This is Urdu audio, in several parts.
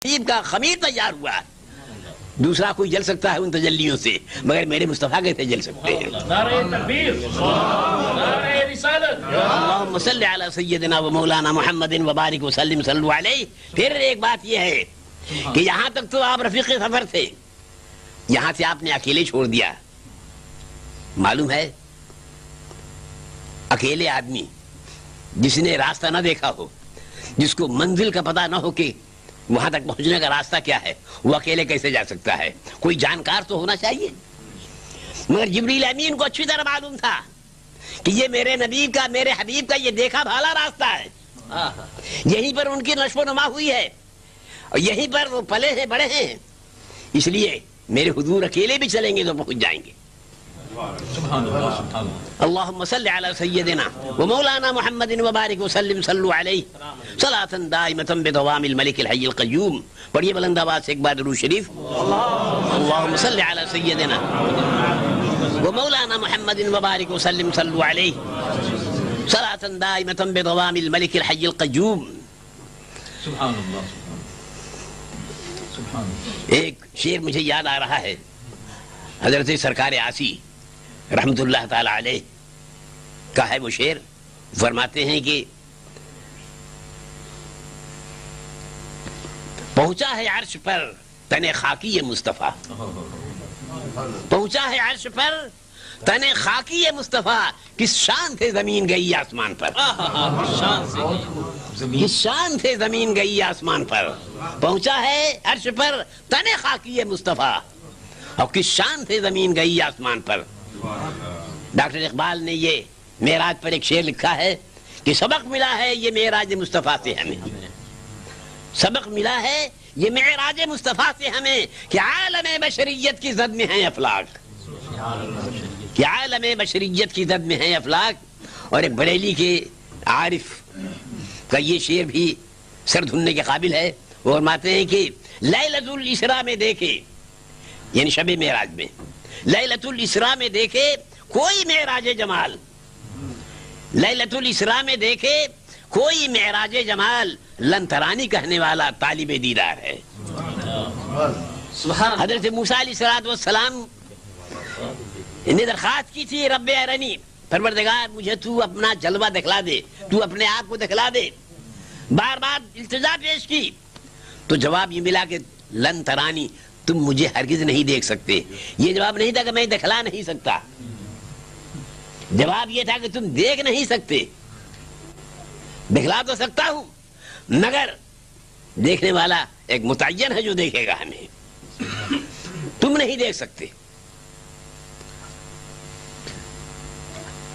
حبیب کا خمیر تیار ہوا. دوسرا کوئی جل سکتا ہے ان تجلیوں سے، مگر میرے مصطفیٰ کیسے جل سکتے ہیں؟ نعرہ تکبیر، نعرہ رسالت. اللہم صلی علی سیدنا و مولانا محمد و بارک وسلم صلو علیہ. پھر ایک بات یہ ہے کہ یہاں تک تو آپ رفیق سفر تھے، یہاں سے آپ نے اکیلے چھوڑ دیا. معلوم ہے اکیلے آدمی جس نے راستہ نہ دیکھا ہو، جس کو منزل کا پتہ نہ ہو کہ وہاں تک پہنچنے کا راستہ کیا ہے، وہ اکیلے کیسے جا سکتا ہے؟ کوئی جانکار تو ہونا چاہیے. مگر جبریل امین کو اچھی طرح معلوم تھا کہ یہ میرے نبی کا، میرے حبیب کا یہ دیکھا بھالا راستہ ہے. یہیں پر ان کی نشو و نما ہوئی ہے اور یہیں پر وہ پلے ہیں، بڑے ہیں. اس لیے میرے حضور اکیلے بھی چلیں گے تو پہنچ جائیں گے. اللہم صلی علی سیدنا و مولانا محمد و بارک وسلم صلو علیہ صلاۃ دائمۃ بدوام الملک الحی القیوم. پڑھیے بلند آواز سے ایک بار درود شریف. اللہم صلی علی سیدنا و مولانا محمد و بارک وسلم صلو علیہ صلاۃ دائمۃ بدوام الملک الحی القیوم. سبحان اللہ. ایک شعر مجھے یاد آ رہا ہے، حضرت سرکار عاصی رحمت اللہ تعالی علیہ کا ہے وہ شعر. فرماتے ہیں کہ پہنچا ہے عرش پر تن خاکی مصطفیٰ، پہنچا ہے عرش پر تن خاکی مصطفیٰ، کس شان سے زمین گئی آسمان پر، کس شان سے زمین گئی آسمان پر. پہنچا ہے عرش پر تن خاکی مصطفیٰ اور کس شان سے زمین گئی آسمان پر. ڈاکٹر اقبال نے یہ معراج پر ایک شعر لکھا ہے کہ سبق ملا ہے یہ معراج مصطفیٰ سے ہمیں، سبق ملا ہے یہ معراج مصطفیٰ سے ہمیں کہ عالم بشریت کی زد میں ہیں افلاک، کہ عالم بشریت کی زد میں ہیں افلاک. اور ایک بریلی کے عارف کا یہ شعر بھی سر دھننے کے قابل ہے. وہ فرماتے ہیں کہ لیلۃ الاسراء میں دیکھے، یعنی شب معراج میں، لیلۃ الاسراء میں دیکھے کوئی معراج جمال، لیلۃ الاسراء میں دیکھے کوئی معراج جمال، لن ترانی کہنے والا طالب دیدار ہے. حضرت موسیٰ علیہ السلام نے درخواست کی تھی رب ارنی، پروردگار مجھے تو اپنا جلوہ دکھلا دے، تو اپنے آپ کو دکھلا دے. بار بار التجا پیش کی تو جواب یہ ملا کہ لن ترانی، تم مجھے ہرگز نہیں دیکھ سکتے. یہ جواب نہیں تھا کہ میں دکھلا نہیں سکتا، جواب یہ تھا کہ تم دیکھ نہیں سکتے. دکھلا تو سکتا ہوں مگر دیکھنے والا ایک متعین ہے جو دیکھے گا ہمیں، تم نہیں دیکھ سکتے.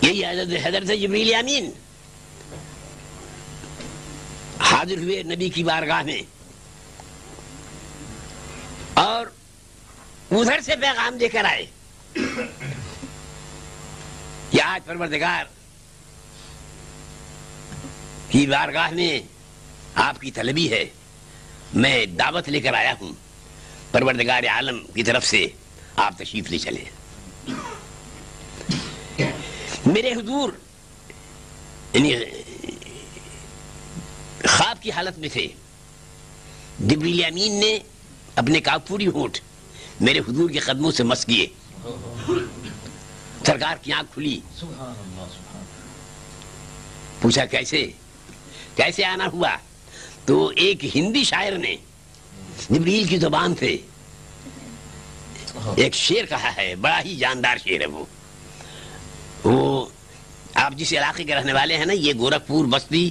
یہی حضرت جبریل امین حاضر ہوئے نبی کی بارگاہ میں اور ادھر سے پیغام دے کر آئے کہ آج پروردگار کی بارگاہ میں آپ کی طلبی ہے، میں دعوت لے کر آیا ہوں، پروردگار عالم کی طرف سے آپ تشریف لے چلیں. میرے حضور یعنی خواب کی حالت میں تھے. جبریل امین نے اپنے کافوری ہونٹ میرے حضور کے قدموں سے مس کیے. سرکار کی آنکھ کھلی، پوچھا کیسے آنا ہوا؟ تو ایک ہندی شاعر نے جبریل کی زبان سے ایک شعر کہا ہے، بڑا ہی جاندار شعر ہے. وہ آپ جس علاقے کے رہنے والے ہیں نا، یہ گورکھپور بستی،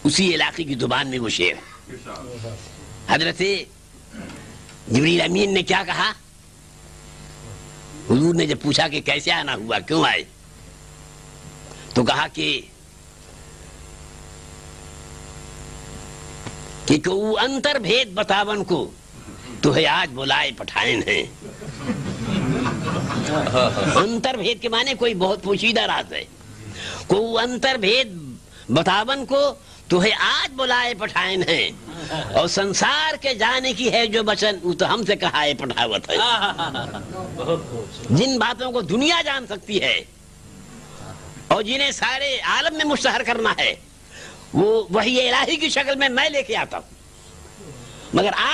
اسی علاقے کی زبان میں وہ شعر. حضرت جبریل امین نے کیا کہا؟ حضور نے جب پوچھا کہ کیسے آنا ہوا، کیوں آئے، تو کہا کہ کو انتر بھید بتاون کو تو ہے آج بلائے پٹھائن ہیں. انتر بھید کے معنی کوئی بہت پوشیدہ راز ہے. کو انتر بھید بتاون کو تو ہے آج بلائے پٹھائن ہیں، اور سنسار کے جانے کی ہے جو بچن وہ تو ہم سے کہا ہے پٹھاوت ہے. جن باتوں کو دنیا جان سکتی ہے اور جنہیں سارے عالم میں مشتہر کرنا ہے، وہ وحی الہی کی شکل میں لے کے آتا ہوں. مگر آج